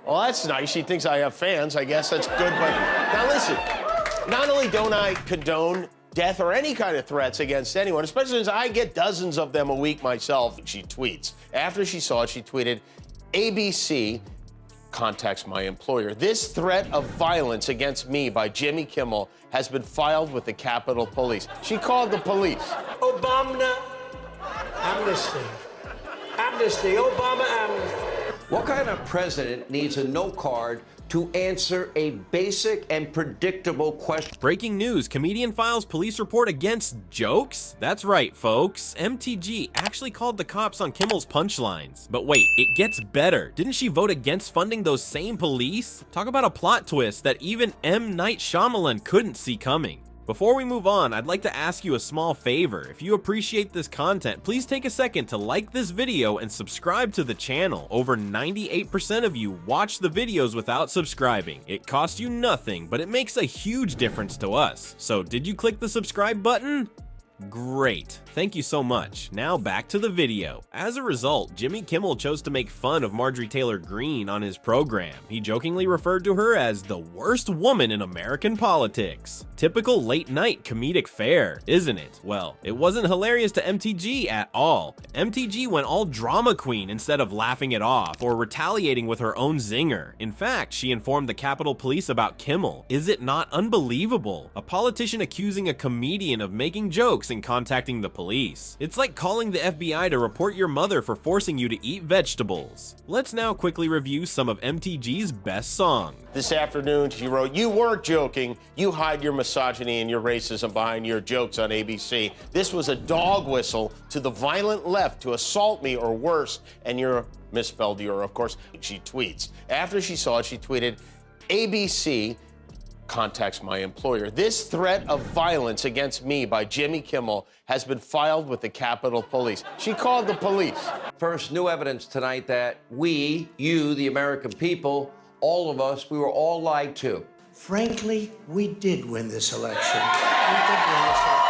Well, that's nice. She thinks I have fans. I guess that's good. But now listen, not only don't I condone death or any kind of threats against anyone, especially since I get dozens of them a week myself, she tweets. After she saw it, she tweeted, ABC contacts my employer. This threat of violence against me by Jimmy Kimmel has been filed with the Capitol Police. She called the police. Obama amnesty. Amnesty. Obama amnesty. What kind of president needs a no card to answer a basic and predictable question? Breaking news, comedian files police report against jokes? That's right, folks. MTG actually called the cops on Kimmel's punchlines. But wait, it gets better. Didn't she vote against funding those same police? Talk about a plot twist that even M. Night Shyamalan couldn't see coming. Before we move on, I'd like to ask you a small favor. If you appreciate this content, please take a second to like this video and subscribe to the channel. Over 98% of you watch the videos without subscribing. It costs you nothing, but it makes a huge difference to us. So did you click the subscribe button? Great. Thank you so much. Now back to the video. As a result, Jimmy Kimmel chose to make fun of Marjorie Taylor Greene on his program. He jokingly referred to her as the worst woman in American politics. Typical late night comedic fare, isn't it? Well, it wasn't hilarious to MTG at all. MTG went all drama queen instead of laughing it off or retaliating with her own zinger. In fact, she informed the Capitol Police about Kimmel. Is it not unbelievable? A politician accusing a comedian of making jokes and contacting the police. It's like calling the FBI to report your mother for forcing you to eat vegetables. Let's now quickly review some of MTG's best songs. This afternoon, she wrote, "You were joking. You hide your misogyny and your racism behind your jokes on ABC. This was a dog whistle to the violent left to assault me or worse, and you're," misspelled "you're," of course, she tweets. After she saw it, she tweeted, "ABC contacts my employer. This threat of violence against me by Jimmy Kimmel has been filed with the Capitol Police." She called the police. First, new evidence tonight that we, you, the American people, all of us, we were all lied to. Frankly, we did win this election. We did win this election.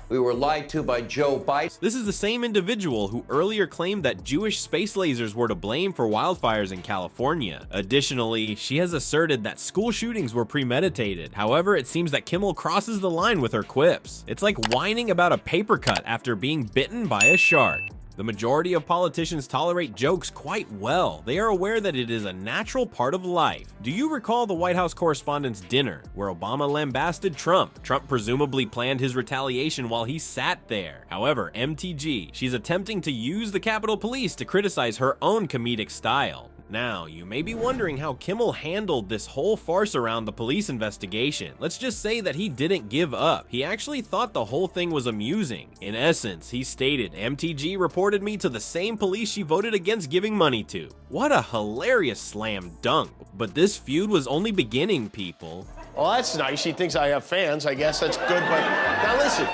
We were lied to by Joe Biden. This is the same individual who earlier claimed that Jewish space lasers were to blame for wildfires in California. Additionally, she has asserted that school shootings were premeditated. However, it seems that Kimmel crosses the line with her quips. It's like whining about a paper cut after being bitten by a shark. The majority of politicians tolerate jokes quite well. They are aware that it is a natural part of life. Do you recall the White House Correspondents' Dinner, where Obama lambasted Trump? Trump presumably planned his retaliation while he sat there. However, MTG, she's attempting to use the Capitol Police to criticize her own comedic style. Now, you may be wondering how Kimmel handled this whole farce around the police investigation. Let's just say that he didn't give up. He actually thought the whole thing was amusing. In essence, he stated, "MTG reported me to the same police she voted against giving money to." What a hilarious slam dunk. But this feud was only beginning, people. Well, that's nice. She thinks I have fans. I guess that's good. But now listen,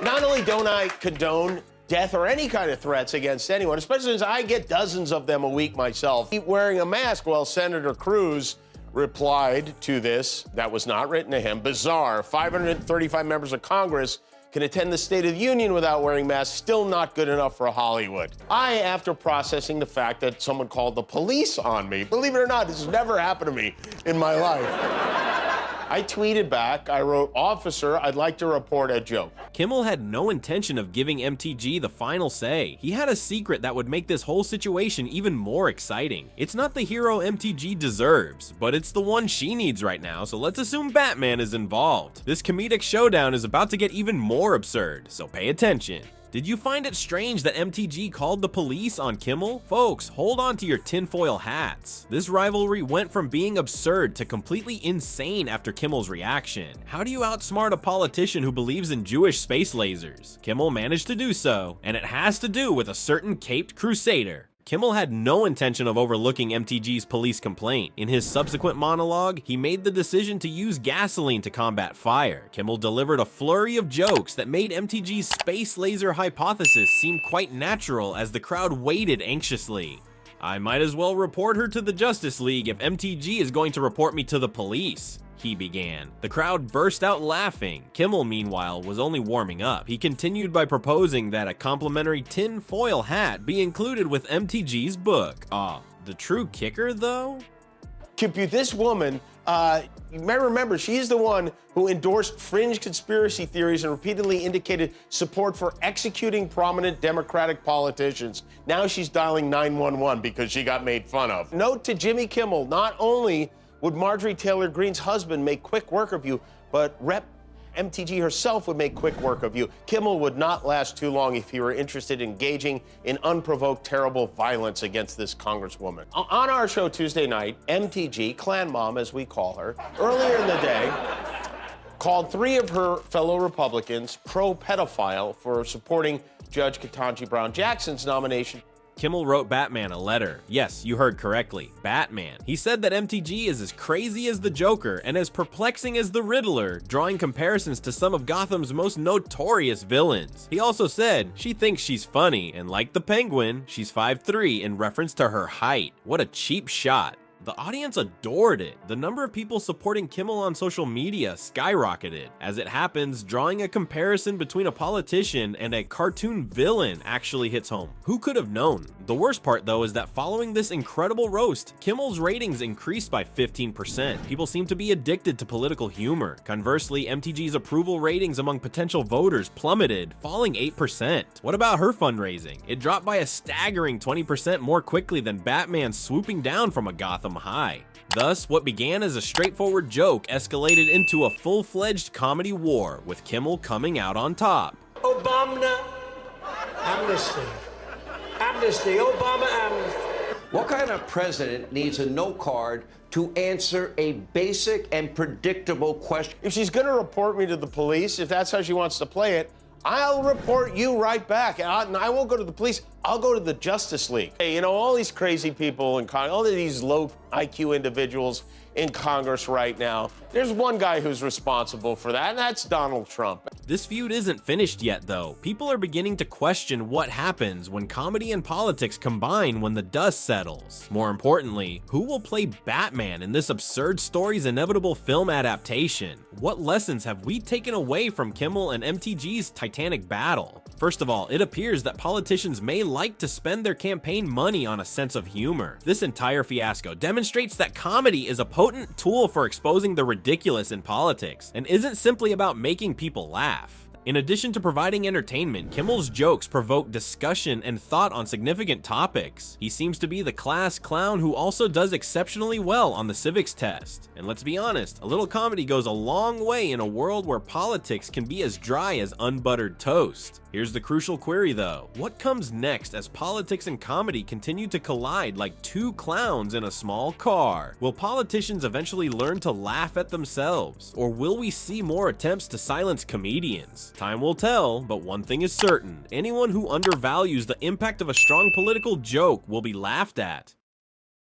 not only don't I condone death or any kind of threats against anyone, especially since I get dozens of them a week myself. Keep wearing a mask. Well, Senator Cruz replied to this. That was not written to him. Bizarre. 535 members of Congress can attend the State of the Union without wearing masks. Still not good enough for Hollywood. After processing the fact that someone called the police on me, believe it or not, this has never happened to me in my life, I tweeted back, I wrote, "Officer, I'd like to report a joke." Kimmel had no intention of giving MTG the final say. He had a secret that would make this whole situation even more exciting. It's not the hero MTG deserves, but it's the one she needs right now, so let's assume Batman is involved. This comedic showdown is about to get even more absurd, so pay attention. Did you find it strange that MTG called the police on Kimmel? Folks, hold on to your tinfoil hats. This rivalry went from being absurd to completely insane after Kimmel's reaction. How do you outsmart a politician who believes in Jewish space lasers? Kimmel managed to do so, and it has to do with a certain caped crusader. Kimmel had no intention of overlooking MTG's police complaint. In his subsequent monologue, he made the decision to use gasoline to combat fire. Kimmel delivered a flurry of jokes that made MTG's space laser hypothesis seem quite natural as the crowd waited anxiously. "I might as well report her to the Justice League if MTG is going to report me to the police," he began. The crowd burst out laughing. Kimmel, meanwhile, was only warming up. He continued by proposing that a complimentary tin foil hat be included with MTG's book. The true kicker, though? compute. This woman, you may remember, she's the one who endorsed fringe conspiracy theories and repeatedly indicated support for executing prominent Democratic politicians. Now she's dialing 911 because she got made fun of. Note to Jimmy Kimmel, not only would Marjorie Taylor Greene's husband make quick work of you, but Rep. MTG herself would make quick work of you. Kimmel would not last too long if he were interested in engaging in unprovoked, terrible violence against this congresswoman. On our show Tuesday night, MTG, Clan Mom as we call her, earlier in the day, called 3 of her fellow Republicans pro-pedophile for supporting Judge Ketanji Brown Jackson's nomination. Kimmel wrote Batman a letter. Yes, you heard correctly, Batman. He said that MTG is as crazy as the Joker and as perplexing as the Riddler, drawing comparisons to some of Gotham's most notorious villains. He also said she thinks she's funny, and like the Penguin, she's 5'3" in reference to her height. What a cheap shot. The audience adored it. The number of people supporting Kimmel on social media skyrocketed. As it happens, drawing a comparison between a politician and a cartoon villain actually hits home. Who could have known? The worst part, though, is that following this incredible roast, Kimmel's ratings increased by 15%. People seem to be addicted to political humor. Conversely, MTG's approval ratings among potential voters plummeted, falling 8%. What about her fundraising? It dropped by a staggering 20% more quickly than Batman swooping down from a Gotham high. Thus, what began as a straightforward joke escalated into a full-fledged comedy war, with Kimmel coming out on top. Obama amnesty. Amnesty. Obama amnesty. What kind of president needs a no card to answer a basic and predictable question? If she's gonna report me to the police, if that's how she wants to play it, I'll report you right back. And I won't go to the police. I'll go to the Justice League. Hey, you know, all these crazy people in Congress, all of these low IQ individuals in Congress right now, there's one guy who's responsible for that, and that's Donald Trump. This feud isn't finished yet, though. People are beginning to question what happens when comedy and politics combine when the dust settles. More importantly, who will play Batman in this absurd story's inevitable film adaptation? What lessons have we taken away from Kimmel and MTG's titanic battle? First of all, it appears that politicians may like to spend their campaign money on a sense of humor. This entire fiasco demonstrates that comedy is a potent tool for exposing the ridiculous in politics, and isn't simply about making people laugh. In addition to providing entertainment, Kimmel's jokes provoke discussion and thought on significant topics. He seems to be the class clown who also does exceptionally well on the civics test. And let's be honest, a little comedy goes a long way in a world where politics can be as dry as unbuttered toast. Here's the crucial query though. What comes next as politics and comedy continue to collide like two clowns in a small car? Will politicians eventually learn to laugh at themselves? Or will we see more attempts to silence comedians? Time will tell, but one thing is certain. Anyone who undervalues the impact of a strong political joke will be laughed at.